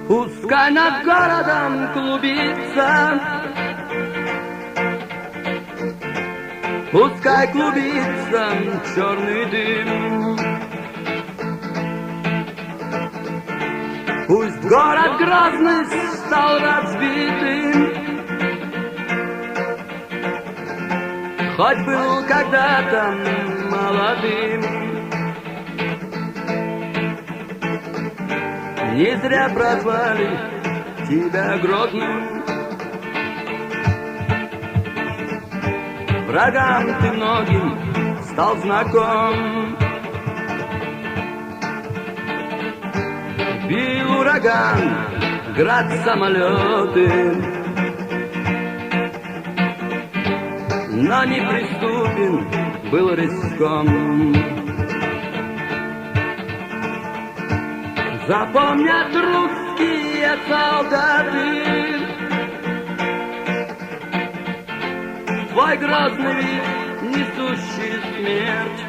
Пускай над городом клубится, пускай клубится черный дым. Пусть город Грозный стал разбитым, хоть был когда-то молодым. Не зря прозвали тебя Грозным. Врагам ты многим стал знаком. Бил ураган, град, самолеты, но неприступен был риском. Запомнят русские солдаты твой грозный вид, несущий смерть.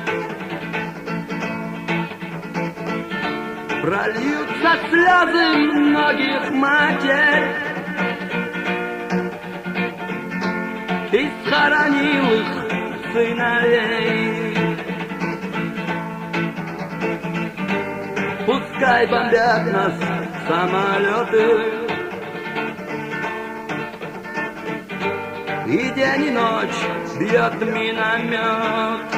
Прольются слезы многих матерь, ты схоронил их сыновей. Пускай бомбят нас самолеты, и день и ночь бьет миномет.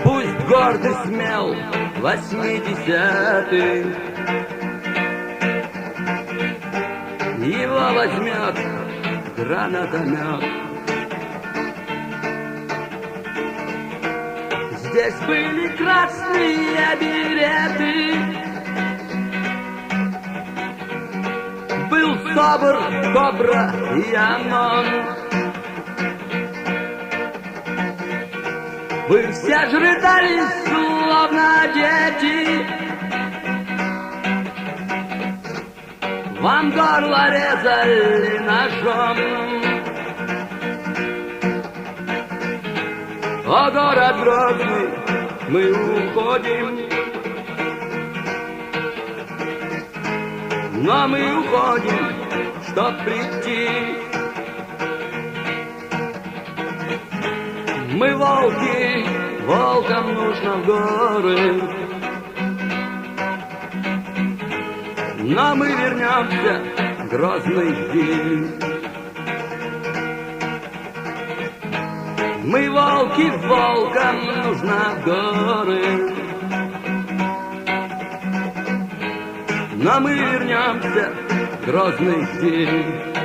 Пусть гордый смел 80-й его возьмет гранатомет. Здесь были красные береты, был СОБР, Кобра и ОМОН. Вы все ж рыдали, словно дети, вам горло резали ножом. О, город Грозный, мы уходим, но мы уходим, чтоб прийти. Мы волки, волкам нужно в горы, но мы вернемся, Грозный день. Мы волки, волкам нужно в горы, но мы вернемся, Грозный день.